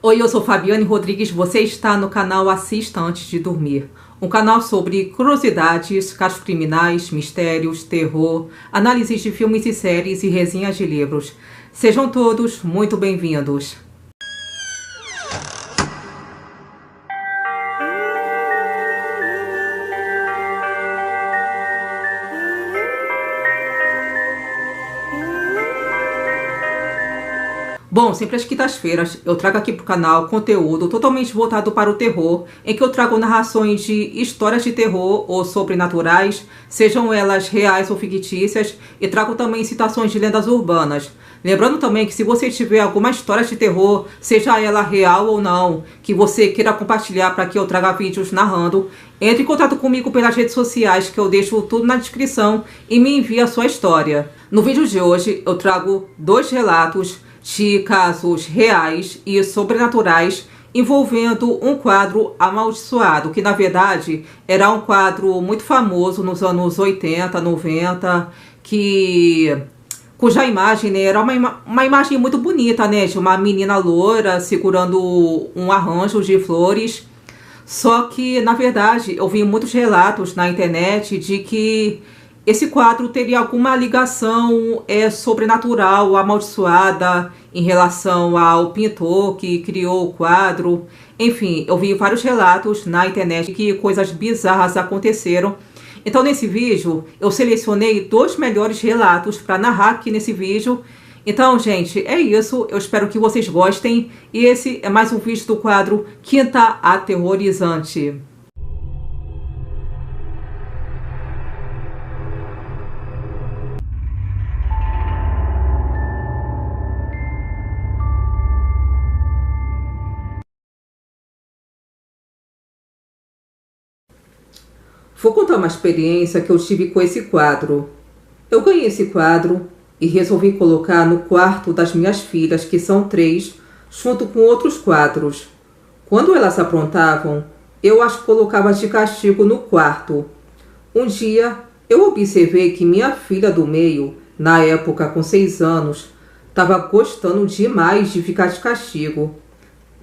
Oi, eu sou Fabiane Rodrigues, você está no canal Assista Antes de Dormir. Um canal sobre curiosidades, casos criminais, mistérios, terror, análises de filmes e séries e resenhas de livros. Sejam todos muito bem-vindos. Bom, sempre às quintas-feiras eu trago aqui para o canal conteúdo totalmente voltado para o terror, em que eu trago narrações de histórias de terror ou sobrenaturais, sejam elas reais ou fictícias, e trago também citações de lendas urbanas. Lembrando também que se você tiver alguma história de terror, seja ela real ou não, que você queira compartilhar para que eu traga vídeos narrando, entre em contato comigo pelas redes sociais, que eu deixo tudo na descrição, e me envie a sua história. No vídeo de hoje eu trago 2 relatos de casos reais e sobrenaturais envolvendo um quadro amaldiçoado, que na verdade era um quadro muito famoso nos anos 80, 90, cuja imagem, né, era uma imagem muito bonita, né, de uma menina loura segurando um arranjo de flores. Só que, na verdade, eu vi muitos relatos na internet de que esse quadro teria alguma ligação sobrenatural, amaldiçoada, em relação ao pintor que criou o quadro. Enfim, eu vi vários relatos na internet que coisas bizarras aconteceram. Então, nesse vídeo, eu selecionei 2 melhores relatos para narrar aqui nesse vídeo. Então, gente, é isso. Eu espero que vocês gostem. E esse é mais um vídeo do quadro Quinta Aterrorizante. Vou contar uma experiência que eu tive com esse quadro. Eu ganhei esse quadro e resolvi colocar no quarto das minhas filhas, que são 3, junto com outros quadros. Quando elas aprontavam, eu as colocava de castigo no quarto. Um dia, eu observei que minha filha do meio, na época com 6 anos, estava gostando demais de ficar de castigo.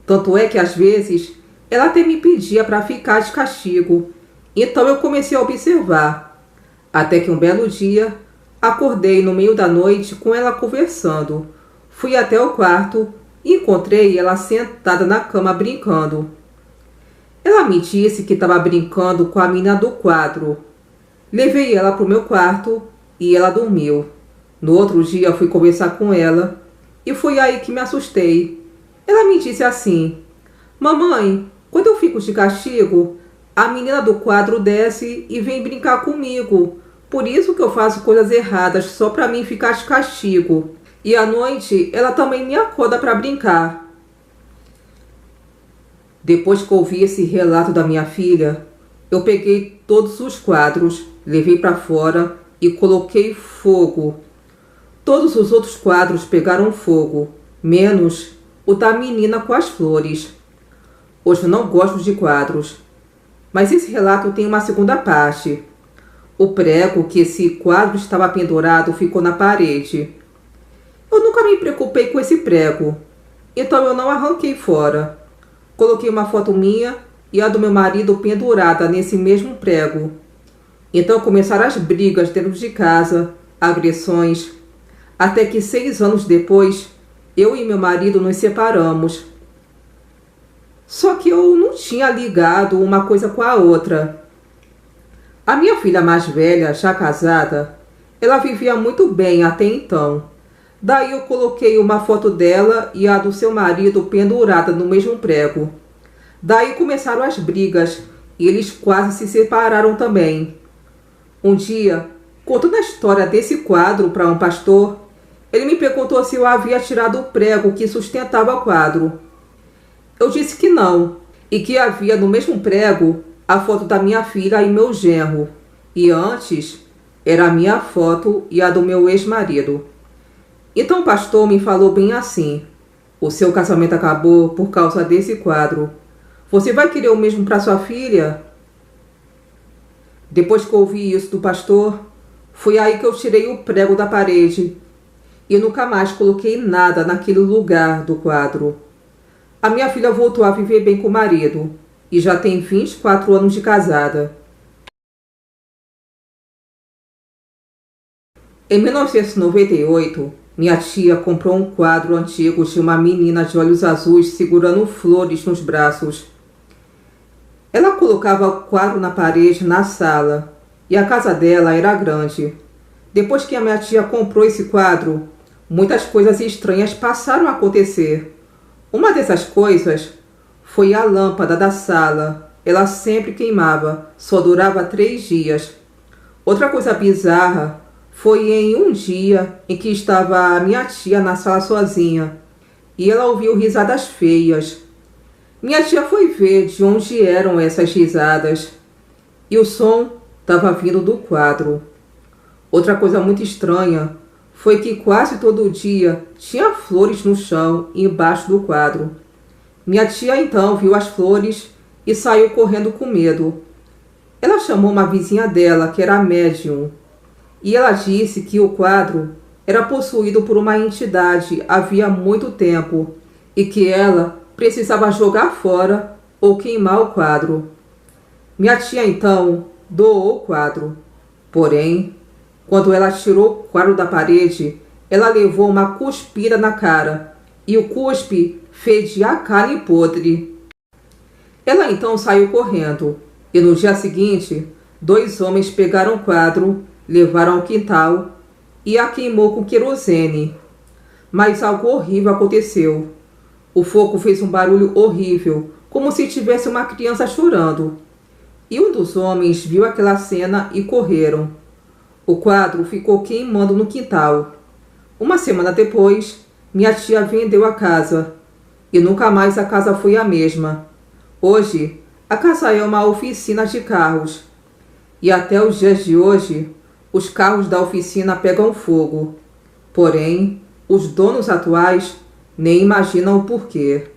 Tanto é que às vezes ela até me pedia para ficar de castigo. Então eu comecei a observar, até que um belo dia, acordei no meio da noite com ela conversando. Fui até o quarto e encontrei ela sentada na cama brincando. Ela me disse que estava brincando com a menina do quadro. Levei ela para o meu quarto e ela dormiu. No outro dia fui conversar com ela e foi aí que me assustei. Ela me disse assim: "Mamãe, quando eu fico de castigo, a menina do quadro desce e vem brincar comigo. Por isso que eu faço coisas erradas só para mim ficar de castigo. E à noite ela também me acorda para brincar." Depois que ouvi esse relato da minha filha, eu peguei todos os quadros, levei para fora e coloquei fogo. Todos os outros quadros pegaram fogo, menos o da menina com as flores. Hoje eu não gosto de quadros. Mas esse relato tem uma segunda parte. O prego que esse quadro estava pendurado ficou na parede. Eu nunca me preocupei com esse prego, então eu não arranquei fora. Coloquei uma foto minha e a do meu marido pendurada nesse mesmo prego. Então começaram as brigas dentro de casa, agressões, até que 6 anos depois, eu e meu marido nos separamos. Só que eu não tinha ligado uma coisa com a outra. A minha filha mais velha, já casada, ela vivia muito bem até então. Daí eu coloquei uma foto dela e a do seu marido pendurada no mesmo prego. Daí começaram as brigas e eles quase se separaram também. Um dia, contando a história desse quadro para um pastor, ele me perguntou se eu havia tirado o prego que sustentava o quadro. Eu disse que não, e que havia no mesmo prego a foto da minha filha e meu genro, e antes era a minha foto e a do meu ex-marido. Então o pastor me falou bem assim: "O seu casamento acabou por causa desse quadro. Você vai querer o mesmo para sua filha?" Depois que ouvi isso do pastor, foi aí que eu tirei o prego da parede e nunca mais coloquei nada naquele lugar do quadro. A minha filha voltou a viver bem com o marido e já tem 24 anos de casada. Em 1998, minha tia comprou um quadro antigo de uma menina de olhos azuis segurando flores nos braços. Ela colocava o quadro na parede na sala e a casa dela era grande. Depois que a minha tia comprou esse quadro, muitas coisas estranhas passaram a acontecer. Uma dessas coisas foi a lâmpada da sala. Ela sempre queimava, só durava 3 dias. Outra coisa bizarra foi em um dia em que estava a minha tia na sala sozinha e ela ouviu risadas feias. Minha tia foi ver de onde eram essas risadas e o som estava vindo do quadro. Outra coisa muito estranha foi que quase todo dia tinha flores no chão e embaixo do quadro. Minha tia então viu as flores e saiu correndo com medo. Ela chamou uma vizinha dela, que era médium, e ela disse que o quadro era possuído por uma entidade havia muito tempo e que ela precisava jogar fora ou queimar o quadro. Minha tia então doou o quadro. Porém, quando ela tirou o quadro da parede, ela levou uma cuspida na cara e o cuspe fedia a carne podre. Ela então saiu correndo e no dia seguinte, 2 homens pegaram o quadro, levaram ao quintal e a queimou com querosene. Mas algo horrível aconteceu. O fogo fez um barulho horrível, como se tivesse uma criança chorando. E um dos homens viu aquela cena e correram. O quadro ficou queimando no quintal. Uma semana depois, minha tia vendeu a casa. E nunca mais a casa foi a mesma. Hoje, a casa é uma oficina de carros. E até os dias de hoje, os carros da oficina pegam fogo. Porém, os donos atuais nem imaginam o porquê.